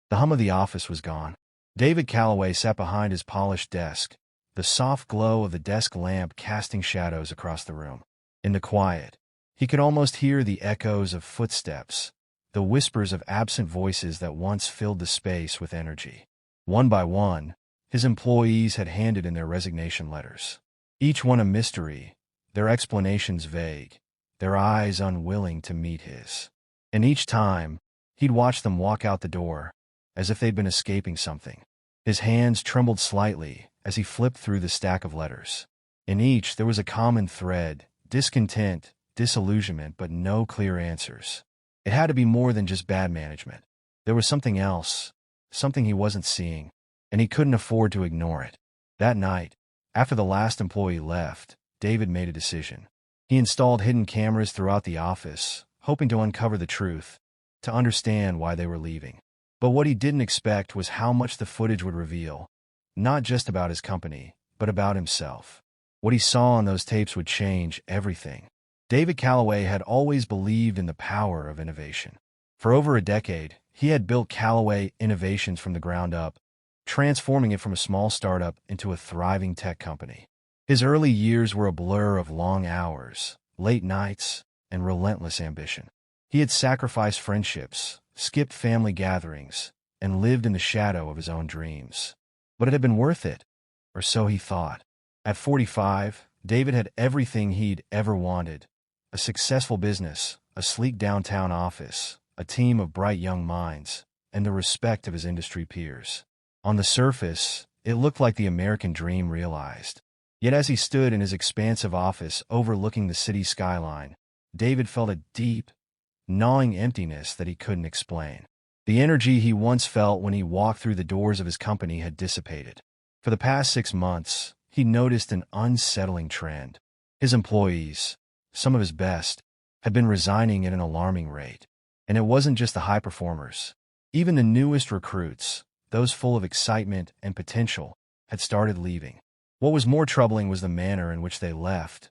The hum of the office was gone. David Calloway sat behind his polished desk, the soft glow of the desk lamp casting shadows across the room. In the quiet, he could almost hear the echoes of footsteps, the whispers of absent voices that once filled the space with energy. One by one, his employees had handed in their resignation letters. Each one a mystery, their explanations vague, their eyes unwilling to meet his. And each time, he'd watch them walk out the door, as if they'd been escaping something. His hands trembled slightly as he flipped through the stack of letters. In each, there was a common thread: discontent, disillusionment, but no clear answers. It had to be more than just bad management. There was something else, something he wasn't seeing, and he couldn't afford to ignore it. That night, after the last employee left, David made a decision. He installed hidden cameras throughout the office, hoping to uncover the truth, to understand why they were leaving. But what he didn't expect was how much the footage would reveal, not just about his company, but about himself. What he saw on those tapes would change everything. David Calloway had always believed in the power of innovation. For over a decade, he had built Calloway Innovations from the ground up, transforming it from a small startup into a thriving tech company. His early years were a blur of long hours, late nights, and relentless ambition. He had sacrificed friendships, skipped family gatherings, and lived in the shadow of his own dreams. But it had been worth it, or so he thought. At 45, David had everything he'd ever wanted: a successful business, a sleek downtown office, a team of bright young minds, and the respect of his industry peers. On the surface, it looked like the American dream realized. Yet as he stood in his expansive office overlooking the city skyline, David felt a deep, gnawing emptiness that he couldn't explain. The energy he once felt when he walked through the doors of his company had dissipated. For the past 6 months, he noticed an unsettling trend. His employees, some of his best, had been resigning at an alarming rate. And it wasn't just the high performers. Even the newest recruits, those full of excitement and potential, had started leaving. What was more troubling was the manner in which they left.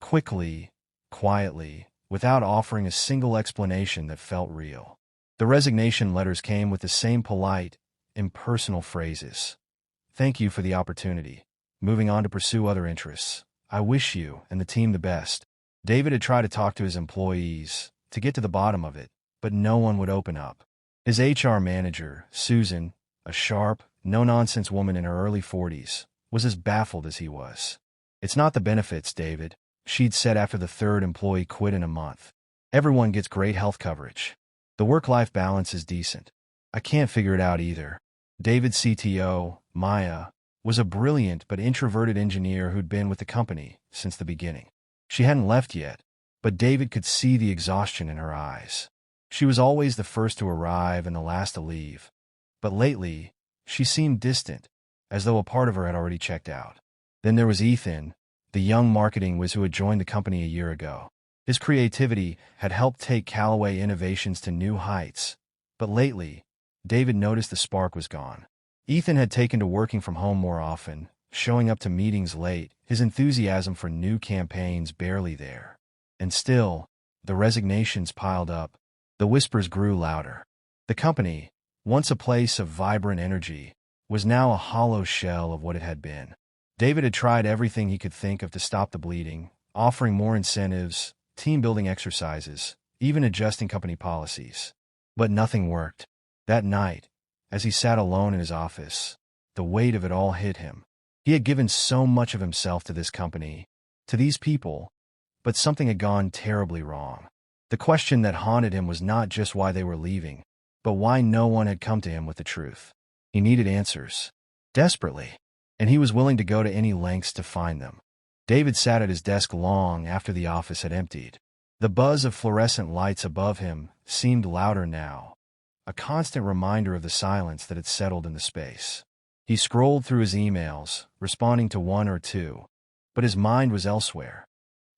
Quickly, quietly, without offering a single explanation that felt real. The resignation letters came with the same polite, impersonal phrases. "Thank you for the opportunity. Moving on to pursue other interests. I wish you and the team the best." David had tried to talk to his employees, to get to the bottom of it, but no one would open up. His HR manager, Susan, a sharp, no-nonsense woman in her early 40s, was as baffled as he was. "It's not the benefits, David," she'd said after the third employee quit in a month. "Everyone gets great health coverage. The work-life balance is decent. I can't figure it out either." David's CTO, Maya, was a brilliant but introverted engineer who'd been with the company since the beginning. She hadn't left yet, but David could see the exhaustion in her eyes. She was always the first to arrive and the last to leave. But lately, she seemed distant, as though a part of her had already checked out. Then there was Ethan, the young marketing whiz who had joined the company a year ago. His creativity had helped take Calloway Innovations to new heights. But lately, David noticed the spark was gone. Ethan had taken to working from home more often, showing up to meetings late, his enthusiasm for new campaigns barely there. And still, the resignations piled up. The whispers grew louder. The company, once a place of vibrant energy, was now a hollow shell of what it had been. David had tried everything he could think of to stop the bleeding, offering more incentives, team-building exercises, even adjusting company policies. But nothing worked. That night, as he sat alone in his office, the weight of it all hit him. He had given so much of himself to this company, to these people, but something had gone terribly wrong. The question that haunted him was not just why they were leaving, but why no one had come to him with the truth. He needed answers, desperately, and he was willing to go to any lengths to find them. David sat at his desk long after the office had emptied. The buzz of fluorescent lights above him seemed louder now, a constant reminder of the silence that had settled in the space. He scrolled through his emails, responding to one or two, but his mind was elsewhere,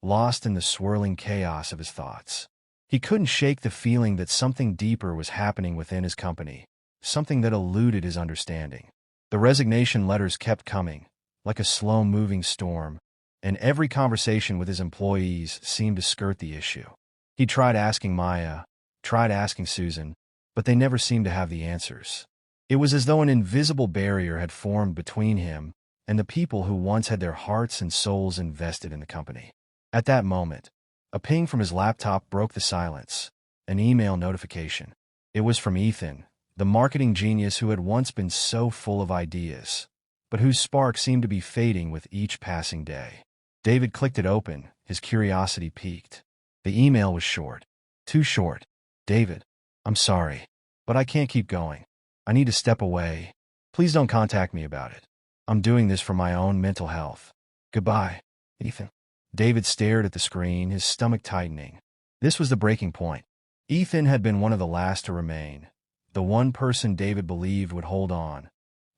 lost in the swirling chaos of his thoughts. He couldn't shake the feeling that something deeper was happening within his company, something that eluded his understanding. The resignation letters kept coming, like a slow-moving storm, and every conversation with his employees seemed to skirt the issue. He tried asking Maya, tried asking Susan, but they never seemed to have the answers. It was as though an invisible barrier had formed between him and the people who once had their hearts and souls invested in the company. At that moment, a ping from his laptop broke the silence, an email notification. It was from Ethan, the marketing genius who had once been so full of ideas, but whose spark seemed to be fading with each passing day. David clicked it open, his curiosity piqued. The email was short. Too short. David, I'm sorry, but I can't keep going. I need to step away. Please don't contact me about it. I'm doing this for my own mental health. Goodbye, Ethan. David stared at the screen, his stomach tightening. This was the breaking point. Ethan had been one of the last to remain, the one person David believed would hold on,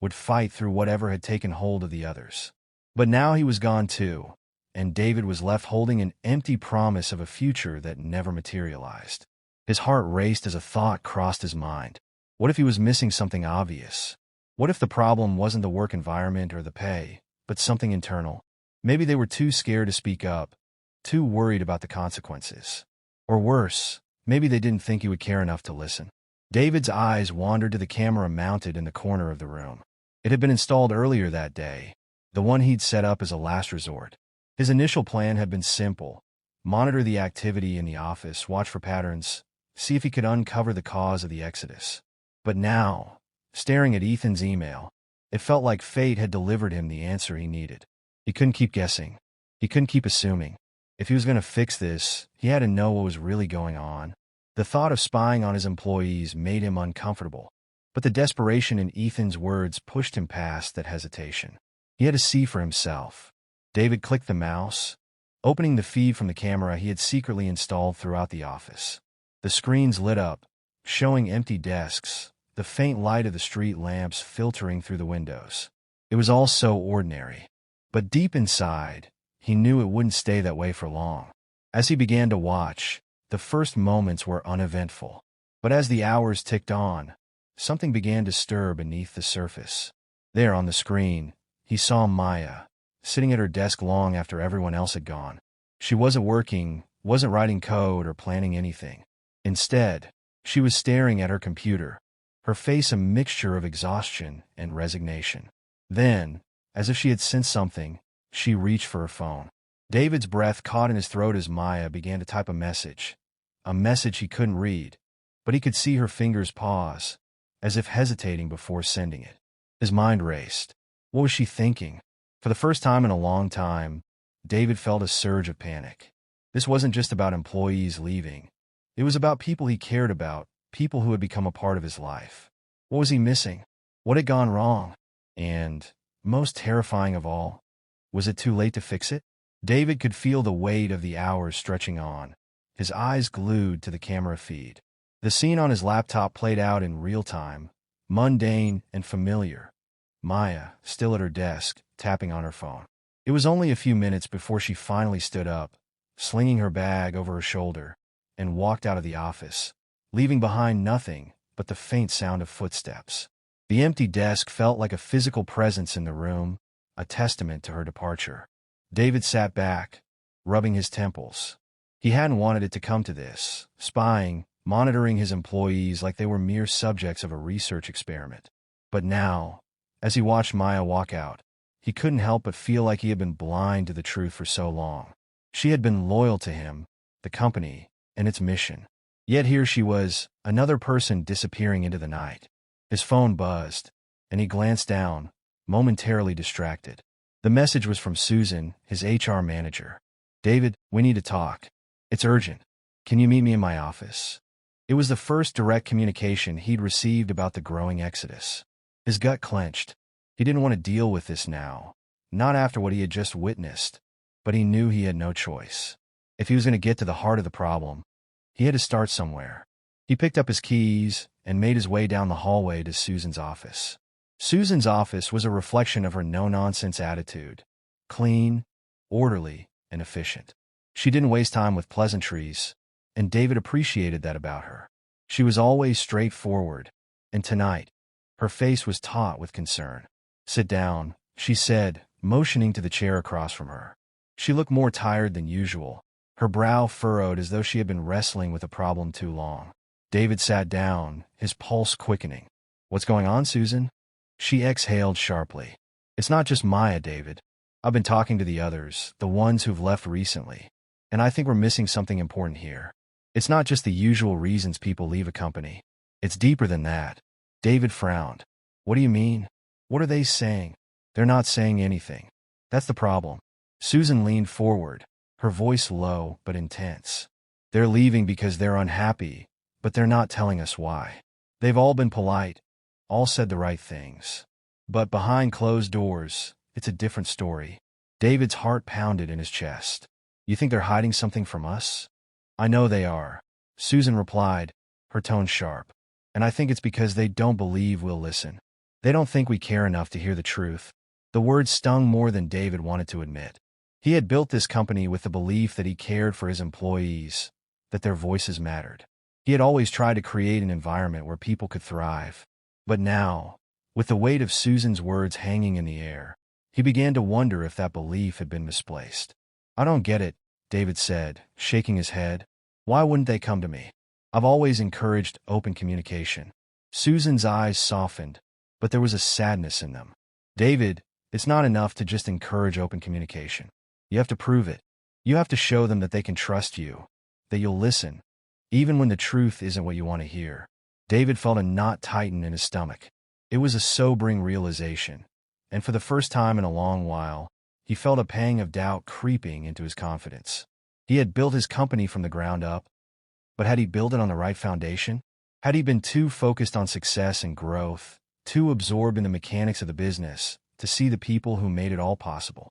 would fight through whatever had taken hold of the others. But now he was gone too, and David was left holding an empty promise of a future that never materialized. His heart raced as a thought crossed his mind. What if he was missing something obvious? What if the problem wasn't the work environment or the pay, but something internal? Maybe they were too scared to speak up, too worried about the consequences. Or worse, maybe they didn't think he would care enough to listen. David's eyes wandered to the camera mounted in the corner of the room. It had been installed earlier that day, the one he'd set up as a last resort. His initial plan had been simple: monitor the activity in the office, watch for patterns, see if he could uncover the cause of the exodus. But now, staring at Ethan's email, it felt like fate had delivered him the answer he needed. He couldn't keep guessing. He couldn't keep assuming. If he was going to fix this, he had to know what was really going on. The thought of spying on his employees made him uncomfortable, but the desperation in Ethan's words pushed him past that hesitation. He had to see for himself. David clicked the mouse, opening the feed from the camera he had secretly installed throughout the office. The screens lit up, showing empty desks, the faint light of the street lamps filtering through the windows. It was all so ordinary. But deep inside, he knew it wouldn't stay that way for long. As he began to watch, the first moments were uneventful. But as the hours ticked on, something began to stir beneath the surface. There on the screen, he saw Maya, sitting at her desk long after everyone else had gone. She wasn't working, wasn't writing code or planning anything. Instead, she was staring at her computer, her face a mixture of exhaustion and resignation. Then, as if she had sensed something, she reached for her phone. David's breath caught in his throat as Maya began to type a message he couldn't read, but he could see her fingers pause, as if hesitating before sending it. His mind raced. What was she thinking? For the first time in a long time, David felt a surge of panic. This wasn't just about employees leaving. It was about people he cared about, people who had become a part of his life. What was he missing? What had gone wrong? And, most terrifying of all, was it too late to fix it? David could feel the weight of the hours stretching on, his eyes glued to the camera feed. The scene on his laptop played out in real time, mundane and familiar. Maya, still at her desk, tapping on her phone. It was only a few minutes before she finally stood up, slinging her bag over her shoulder, and walked out of the office, leaving behind nothing but the faint sound of footsteps. The empty desk felt like a physical presence in the room, a testament to her departure. David sat back, rubbing his temples. He hadn't wanted it to come to this, spying, monitoring his employees like they were mere subjects of a research experiment. But now, as he watched Maya walk out, he couldn't help but feel like he had been blind to the truth for so long. She had been loyal to him, the company, and its mission. Yet here she was, another person disappearing into the night. His phone buzzed, and he glanced down, momentarily distracted. The message was from Susan, his HR manager. David, we need to talk. It's urgent. Can you meet me in my office? It was the first direct communication he'd received about the growing exodus. His gut clenched. He didn't want to deal with this now, not after what he had just witnessed, but he knew he had no choice. If he was going to get to the heart of the problem, he had to start somewhere. He picked up his keys and made his way down the hallway to Susan's office. Susan's office was a reflection of her no-nonsense attitude, clean, orderly, and efficient. She didn't waste time with pleasantries, and David appreciated that about her. She was always straightforward, and tonight, her face was taut with concern. Sit down, she said, motioning to the chair across from her. She looked more tired than usual, her brow furrowed as though she had been wrestling with a problem too long. David sat down, his pulse quickening. What's going on, Susan? She exhaled sharply. It's not just Maya, David. I've been talking to the others, the ones who've left recently, and I think we're missing something important here. It's not just the usual reasons people leave a company. It's deeper than that. David frowned. What do you mean? What are they saying? They're not saying anything. That's the problem. Susan leaned forward, her voice low but intense. They're leaving because they're unhappy, but they're not telling us why. They've all been polite, all said the right things. But behind closed doors, it's a different story. David's heart pounded in his chest. You think they're hiding something from us? I know they are, Susan replied, her tone sharp. And I think it's because they don't believe we'll listen. They don't think we care enough to hear the truth. The words stung more than David wanted to admit. He had built this company with the belief that he cared for his employees, that their voices mattered. He had always tried to create an environment where people could thrive. But now, with the weight of Susan's words hanging in the air, he began to wonder if that belief had been misplaced. I don't get it, David said, shaking his head. Why wouldn't they come to me? I've always encouraged open communication. Susan's eyes softened, but there was a sadness in them. David, it's not enough to just encourage open communication. You have to prove it. You have to show them that they can trust you, that you'll listen, even when the truth isn't what you want to hear. David felt a knot tighten in his stomach. It was a sobering realization, and for the first time in a long while, he felt a pang of doubt creeping into his confidence. He had built his company from the ground up, but had he built it on the right foundation? Had he been too focused on success and growth, too absorbed in the mechanics of the business, to see the people who made it all possible?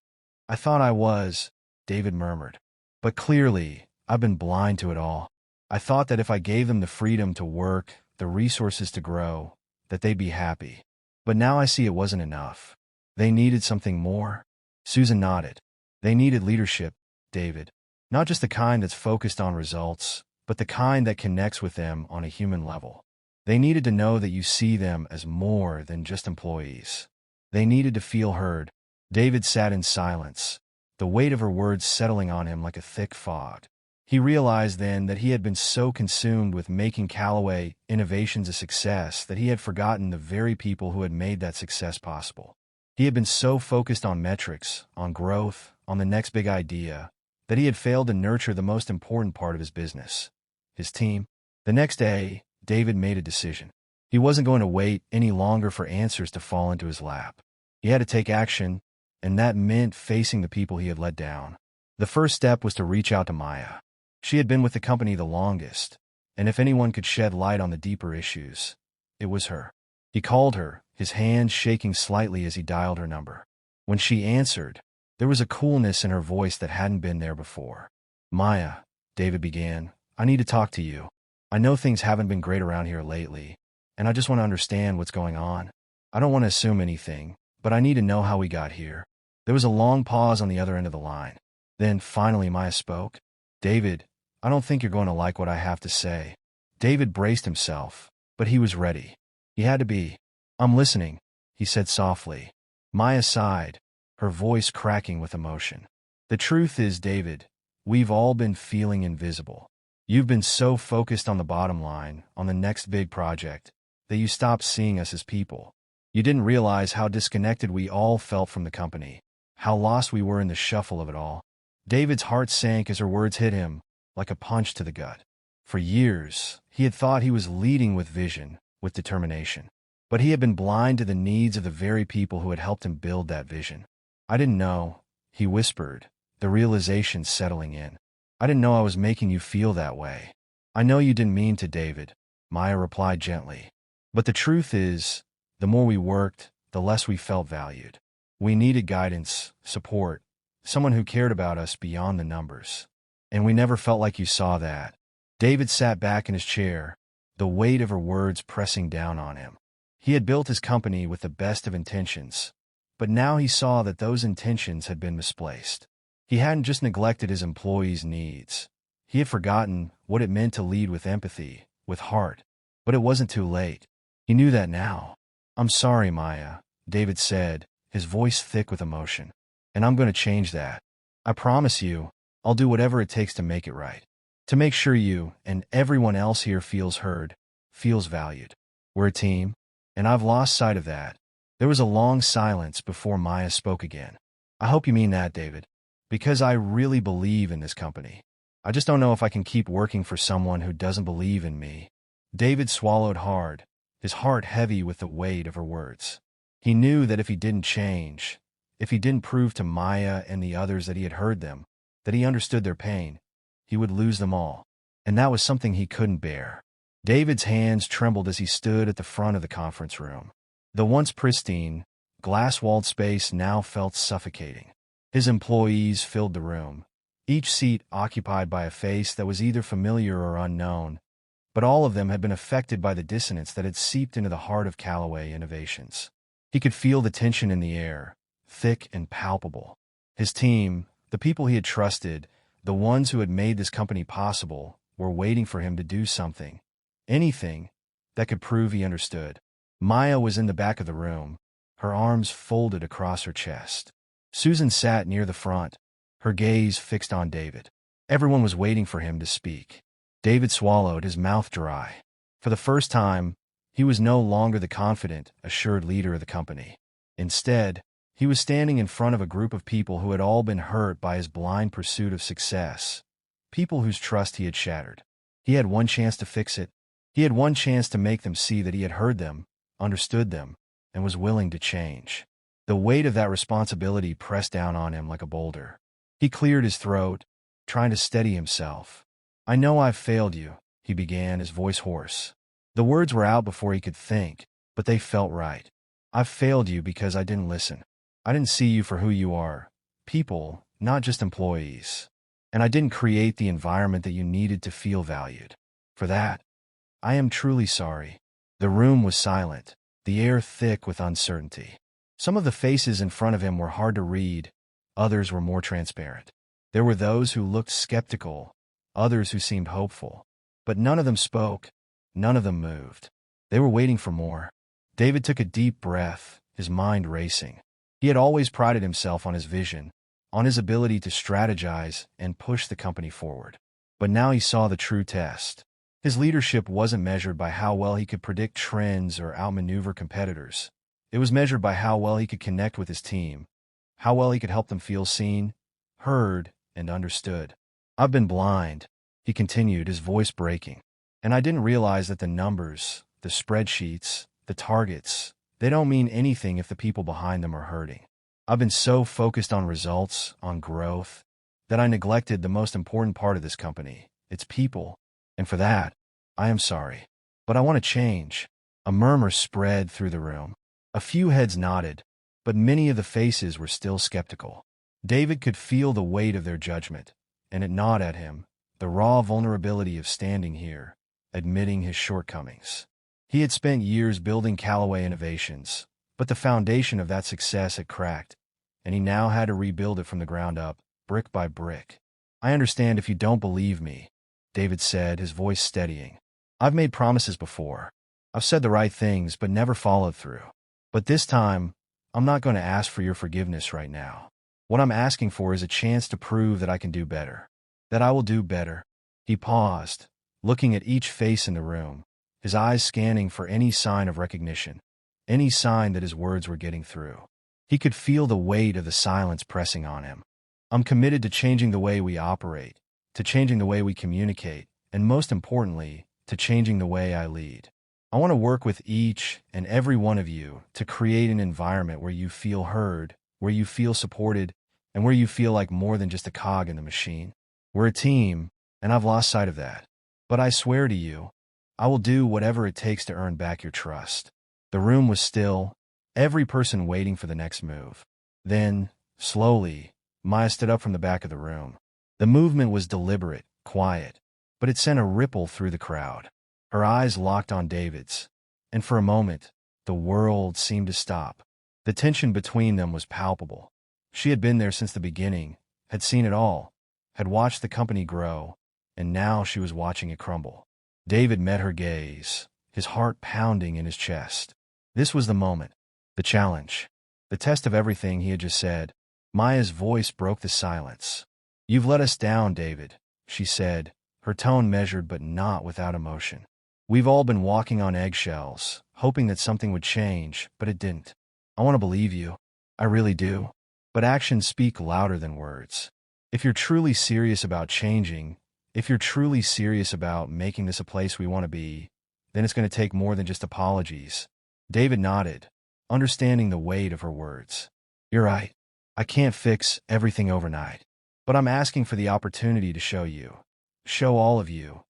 I thought I was, David murmured. But clearly, I've been blind to it all. I thought that if I gave them the freedom to work, the resources to grow, that they'd be happy. But now I see it wasn't enough. They needed something more. Susan nodded. They needed leadership, David. Not just the kind that's focused on results, but the kind that connects with them on a human level. They needed to know that you see them as more than just employees. They needed to feel heard. David sat in silence, the weight of her words settling on him like a thick fog. He realized then that he had been so consumed with making Callaway Innovations a success that he had forgotten the very people who had made that success possible. He had been so focused on metrics, on growth, on the next big idea, that he had failed to nurture the most important part of his business, his team. The next day, David made a decision. He wasn't going to wait any longer for answers to fall into his lap. He had to take action, and that meant facing the people he had let down. The first step was to reach out to Maya. She had been with the company the longest, and if anyone could shed light on the deeper issues, it was her. He called her, his hands shaking slightly as he dialed her number. When she answered, there was a coolness in her voice that hadn't been there before. Maya, David began, I need to talk to you. I know things haven't been great around here lately, and I just want to understand what's going on. I don't want to assume anything, but I need to know how we got here. There was a long pause on the other end of the line. Then, finally, Maya spoke. David, I don't think you're going to like what I have to say. David braced himself, but he was ready. He had to be. I'm listening, he said softly. Maya sighed, her voice cracking with emotion. The truth is, David, we've all been feeling invisible. You've been so focused on the bottom line, on the next big project, that you stopped seeing us as people. You didn't realize how disconnected we all felt from the company, how lost we were in the shuffle of it all. David's heart sank as her words hit him, like a punch to the gut. For years, he had thought he was leading with vision, with determination. But he had been blind to the needs of the very people who had helped him build that vision. I didn't know, he whispered, the realization settling in. I didn't know I was making you feel that way. I know you didn't mean to, David, Maya replied gently. But the truth is, the more we worked, the less we felt valued. We needed guidance, support, someone who cared about us beyond the numbers. And we never felt like you saw that. David sat back in his chair, the weight of her words pressing down on him. He had built his company with the best of intentions, but now he saw that those intentions had been misplaced. He hadn't just neglected his employees' needs. He had forgotten what it meant to lead with empathy, with heart. But it wasn't too late. He knew that now. I'm sorry, Maya, David said, his voice thick with emotion. And I'm going to change that. I promise you, I'll do whatever it takes to make it right. To make sure you and everyone else here feels heard, feels valued. We're a team, and I've lost sight of that. There was a long silence before Maya spoke again. I hope you mean that, David, because I really believe in this company. I just don't know if I can keep working for someone who doesn't believe in me. David swallowed hard, his heart heavy with the weight of her words. He knew that if he didn't change, if he didn't prove to Maya and the others that he had heard them, that he understood their pain, he would lose them all. And that was something he couldn't bear. David's hands trembled as he stood at the front of the conference room. The once pristine, glass-walled space now felt suffocating. His employees filled the room, each seat occupied by a face that was either familiar or unknown, but all of them had been affected by the dissonance that had seeped into the heart of Callaway Innovations. He could feel the tension in the air, thick and palpable. His team, the people he had trusted, the ones who had made this company possible, were waiting for him to do something, anything, that could prove he understood. Maya was in the back of the room, her arms folded across her chest. Susan sat near the front, her gaze fixed on David. Everyone was waiting for him to speak. David swallowed, his mouth dry. For the first time, he was no longer the confident, assured leader of the company. Instead, he was standing in front of a group of people who had all been hurt by his blind pursuit of success, people whose trust he had shattered. He had one chance to fix it. He had one chance to make them see that he had heard them, understood them, and was willing to change. The weight of that responsibility pressed down on him like a boulder. He cleared his throat, trying to steady himself. "I know I've failed you," he began, his voice hoarse. The words were out before he could think, but they felt right. "I've failed you because I didn't listen. I didn't see you for who you are, people, not just employees. And I didn't create the environment that you needed to feel valued. For that, I am truly sorry." The room was silent, the air thick with uncertainty. Some of the faces in front of him were hard to read, others were more transparent. There were those who looked skeptical, others who seemed hopeful. But none of them spoke, none of them moved. They were waiting for more. David took a deep breath, his mind racing. He had always prided himself on his vision, on his ability to strategize and push the company forward. But now he saw the true test. His leadership wasn't measured by how well he could predict trends or outmaneuver competitors. It was measured by how well he could connect with his team, how well he could help them feel seen, heard, and understood. "I've been blind," he continued, his voice breaking. "And I didn't realize that the numbers, the spreadsheets, the targets, they don't mean anything if the people behind them are hurting. I've been so focused on results, on growth, that I neglected the most important part of this company, its people. And for that, I am sorry. But I want to change." A murmur spread through the room. A few heads nodded, but many of the faces were still skeptical. David could feel the weight of their judgment, and it gnawed at him, the raw vulnerability of standing here, admitting his shortcomings. He had spent years building Callaway Innovations, but the foundation of that success had cracked, and he now had to rebuild it from the ground up, brick by brick. "I understand if you don't believe me," David said, his voice steadying. "I've made promises before. I've said the right things but never followed through. But this time, I'm not going to ask for your forgiveness right now. What I'm asking for is a chance to prove that I can do better. That I will do better." He paused, looking at each face in the room, his eyes scanning for any sign of recognition, any sign that his words were getting through. He could feel the weight of the silence pressing on him. "I'm committed to changing the way we operate, to changing the way we communicate, and most importantly, to changing the way I lead. I want to work with each and every one of you to create an environment where you feel heard, where you feel supported, and where you feel like more than just a cog in the machine. We're a team, and I've lost sight of that. But I swear to you, I will do whatever it takes to earn back your trust." The room was still, every person waiting for the next move. Then, slowly, Maya stood up from the back of the room. The movement was deliberate, quiet, but it sent a ripple through the crowd. Her eyes locked on David's, and for a moment, the world seemed to stop. The tension between them was palpable. She had been there since the beginning, had seen it all, had watched the company grow, and now she was watching it crumble. David met her gaze, his heart pounding in his chest. This was the moment, the challenge, the test of everything he had just said. Maya's voice broke the silence. "You've let us down, David," she said, her tone measured but not without emotion. "We've all been walking on eggshells, hoping that something would change, but it didn't. I want to believe you. I really do. But actions speak louder than words. If you're truly serious about changing, if you're truly serious about making this a place we want to be, then it's going to take more than just apologies. David nodded, understanding the weight of her words. You're right. I can't fix everything overnight. But I'm asking for the opportunity to show all of you,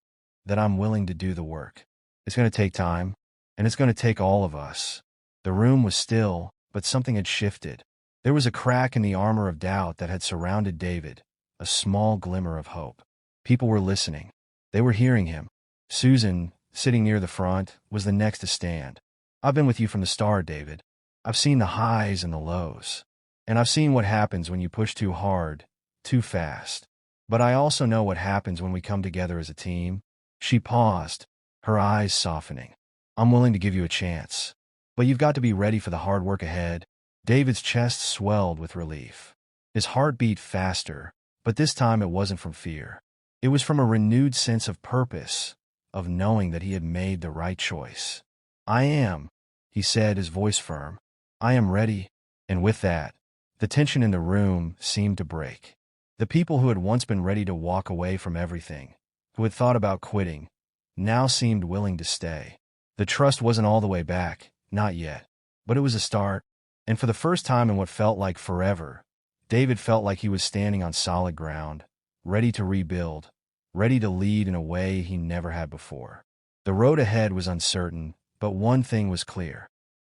that I'm willing to do the work. It's going to take time, and it's going to take all of us. The room was still, but something had shifted. There was a crack in the armor of doubt that had surrounded David, a small glimmer of hope. People were listening. They were hearing him. Susan, sitting near the front, was the next to stand. I've been with you from the start, David. I've seen the highs and the lows. And I've seen what happens when you push too hard, too fast. But I also know what happens when we come together as a team. She paused, her eyes softening. I'm willing to give you a chance. But you've got to be ready for the hard work ahead. David's chest swelled with relief. His heart beat faster, but this time it wasn't from fear. It was from a renewed sense of purpose, of knowing that he had made the right choice. I am, he said, his voice firm. I am ready. And with that, the tension in the room seemed to break. The people who had once been ready to walk away from everything, who had thought about quitting, now seemed willing to stay. The trust wasn't all the way back, not yet. But it was a start, and for the first time in what felt like forever, David felt like he was standing on solid ground, ready to rebuild, ready to lead in a way he never had before. The road ahead was uncertain, but one thing was clear.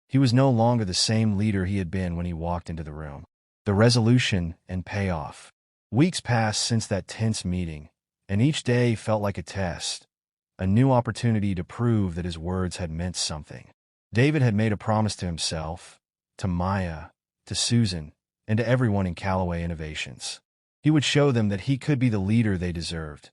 He was no longer the same leader he had been when he walked into the room. The resolution and payoff. Weeks passed since that tense meeting, and each day felt like a test, a new opportunity to prove that his words had meant something. David had made a promise to himself, to Maya, to Susan, and to everyone in Callaway Innovations. He would show them that he could be the leader they deserved,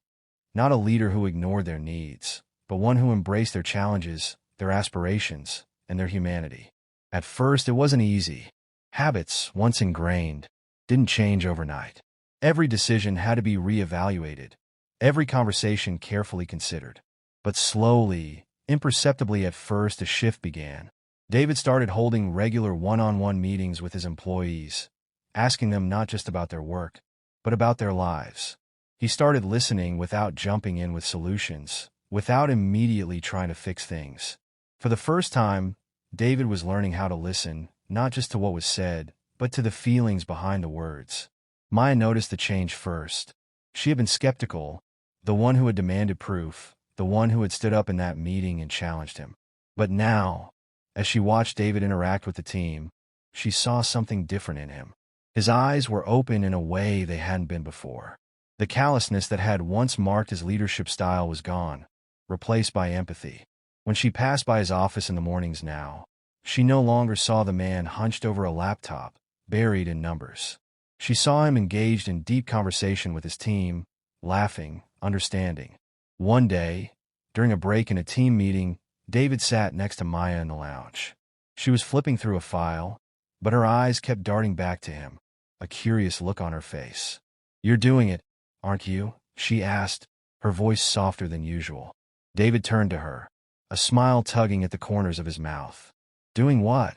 not a leader who ignored their needs, but one who embraced their challenges, their aspirations, and their humanity. At first, it wasn't easy. Habits, once ingrained, didn't change overnight. Every decision had to be reevaluated, every conversation carefully considered. But slowly, imperceptibly at first, a shift began. David started holding regular one-on-one meetings with his employees, asking them not just about their work, but about their lives. He started listening without jumping in with solutions, without immediately trying to fix things. For the first time, David was learning how to listen, not just to what was said, but to the feelings behind the words. Maya noticed the change first. She had been skeptical, the one who had demanded proof, the one who had stood up in that meeting and challenged him. But now, as she watched David interact with the team, she saw something different in him. His eyes were open in a way they hadn't been before. The callousness that had once marked his leadership style was gone, replaced by empathy. When she passed by his office in the mornings now, she no longer saw the man hunched over a laptop, buried in numbers. She saw him engaged in deep conversation with his team, laughing, understanding. One day, during a break in a team meeting, David sat next to Maya in the lounge. She was flipping through a file, but her eyes kept darting back to him, a curious look on her face. "You're doing it, aren't you?" she asked, her voice softer than usual. David turned to her, a smile tugging at the corners of his mouth. "Doing what?"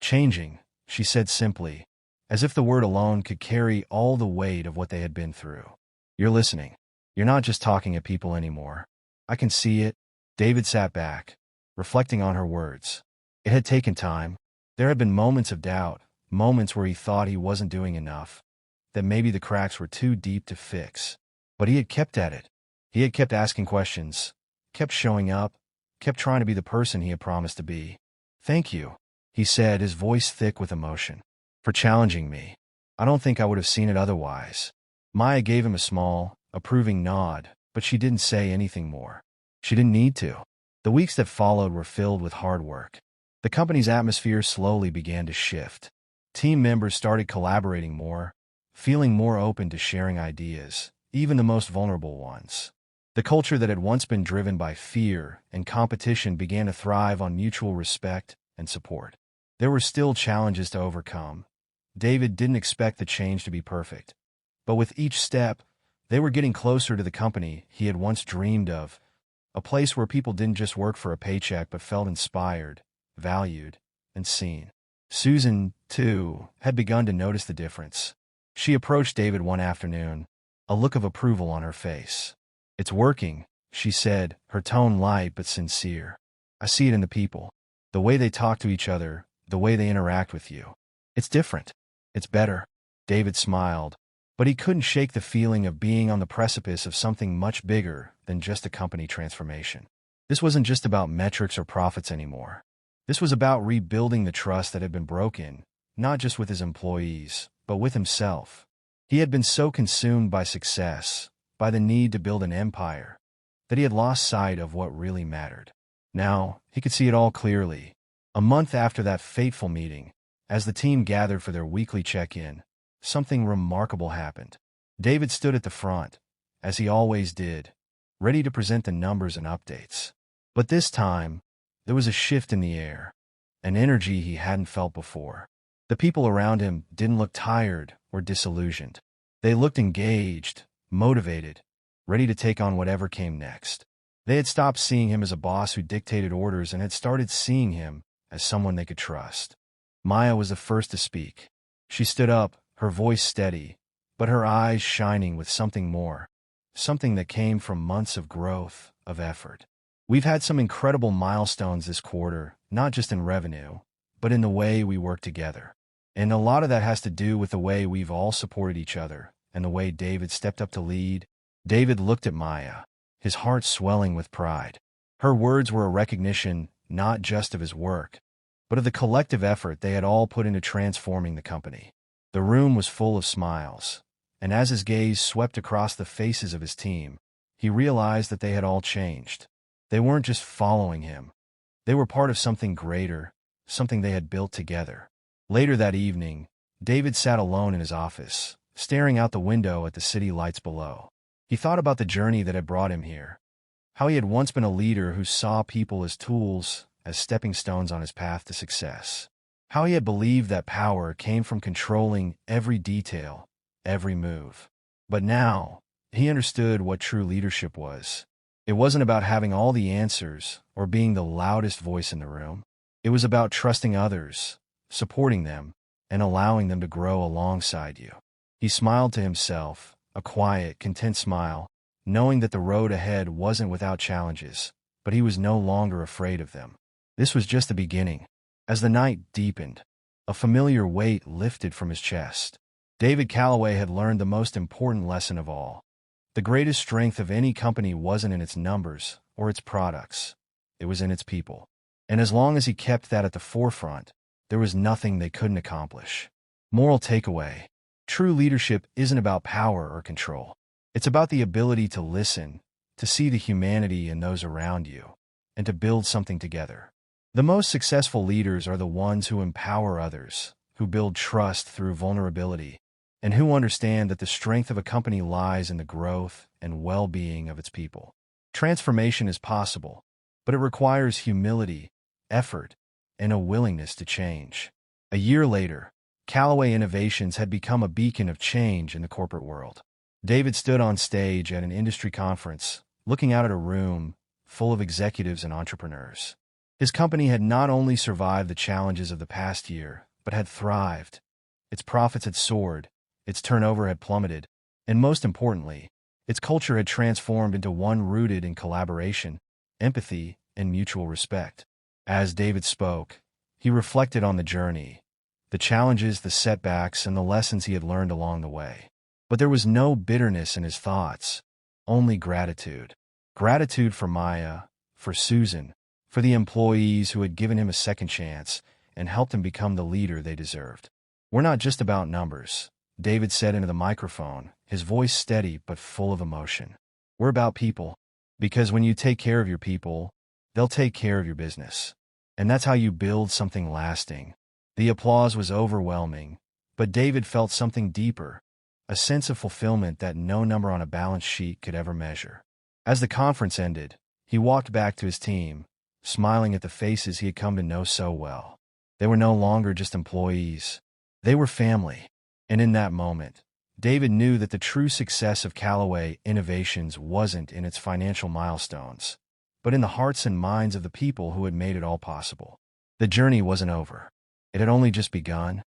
"Changing," she said simply, as if the word alone could carry all the weight of what they had been through. "You're listening. You're not just talking at people anymore. I can see it." David sat back, reflecting on her words. It had taken time. There had been moments of doubt, moments where he thought he wasn't doing enough, that maybe the cracks were too deep to fix. But he had kept at it. He had kept asking questions, kept showing up, kept trying to be the person he had promised to be. "Thank you," he said, his voice thick with emotion, "for challenging me. I don't think I would have seen it otherwise." Maya gave him a small, approving nod, but she didn't say anything more. She didn't need to. The weeks that followed were filled with hard work. The company's atmosphere slowly began to shift. Team members started collaborating more, feeling more open to sharing ideas, even the most vulnerable ones. The culture that had once been driven by fear and competition began to thrive on mutual respect and support. There were still challenges to overcome. David didn't expect the change to be perfect. But with each step, they were getting closer to the company he had once dreamed of, a place where people didn't just work for a paycheck but felt inspired, valued, and seen. Susan, too, had begun to notice the difference. She approached David one afternoon, a look of approval on her face. "It's working," she said, her tone light but sincere. "I see it in the people. The way they talk to each other, the way they interact with you. It's different. It's better." David smiled, but he couldn't shake the feeling of being on the precipice of something much bigger than just a company transformation. This wasn't just about metrics or profits anymore. This was about rebuilding the trust that had been broken, not just with his employees, but with himself. He had been so consumed by success, by the need to build an empire, that he had lost sight of what really mattered. Now, he could see it all clearly. A month after that fateful meeting, as the team gathered for their weekly check-in, something remarkable happened. David stood at the front, as he always did, ready to present the numbers and updates. But this time, there was a shift in the air, an energy he hadn't felt before. The people around him didn't look tired or disillusioned. They looked engaged, motivated, ready to take on whatever came next. They had stopped seeing him as a boss who dictated orders and had started seeing him as someone they could trust. Maya was the first to speak. She stood up, her voice steady, but her eyes shining with something more, something that came from months of growth, of effort. "We've had some incredible milestones this quarter, not just in revenue, but in the way we work together. And a lot of that has to do with the way we've all supported each other, and the way David stepped up to lead." David looked at Maya, his heart swelling with pride. Her words were a recognition not just of his work, but of the collective effort they had all put into transforming the company. The room was full of smiles, and as his gaze swept across the faces of his team, he realized that they had all changed. They weren't just following him. They were part of something greater, something they had built together. Later that evening, David sat alone in his office, staring out the window at the city lights below. He thought about the journey that had brought him here, how he had once been a leader who saw people as tools, as stepping stones on his path to success. How he had believed that power came from controlling every detail, every move. But now, he understood what true leadership was. It wasn't about having all the answers or being the loudest voice in the room. It was about trusting others, supporting them, and allowing them to grow alongside you. He smiled to himself, a quiet, content smile, knowing that the road ahead wasn't without challenges, but he was no longer afraid of them. This was just the beginning. As the night deepened, a familiar weight lifted from his chest. David Calloway had learned the most important lesson of all. The greatest strength of any company wasn't in its numbers or its products. It was in its people. And as long as he kept that at the forefront, there was nothing they couldn't accomplish. Moral takeaway: true leadership isn't about power or control. It's about the ability to listen, to see the humanity in those around you, and to build something together. The most successful leaders are the ones who empower others, who build trust through vulnerability, and who understand that the strength of a company lies in the growth and well-being of its people. Transformation is possible, but it requires humility, effort, and a willingness to change. A year later, Callaway Innovations had become a beacon of change in the corporate world. David stood on stage at an industry conference, looking out at a room full of executives and entrepreneurs. His company had not only survived the challenges of the past year, but had thrived. Its profits had soared, its turnover had plummeted, and most importantly, its culture had transformed into one rooted in collaboration, empathy, and mutual respect. As David spoke, he reflected on the journey, the challenges, the setbacks, and the lessons he had learned along the way. But there was no bitterness in his thoughts, only gratitude. Gratitude for Maya, for Susan, for the employees who had given him a second chance and helped him become the leader they deserved. "We're not just about numbers," David said into the microphone, his voice steady but full of emotion. "We're about people, because when you take care of your people, they'll take care of your business. And that's how you build something lasting." The applause was overwhelming, but David felt something deeper, a sense of fulfillment that no number on a balance sheet could ever measure. As the conference ended, he walked back to his team, smiling at the faces he had come to know so well. They were no longer just employees. They were family. And in that moment, David knew that the true success of Callaway Innovations wasn't in its financial milestones, but in the hearts and minds of the people who had made it all possible. The journey wasn't over. It had only just begun.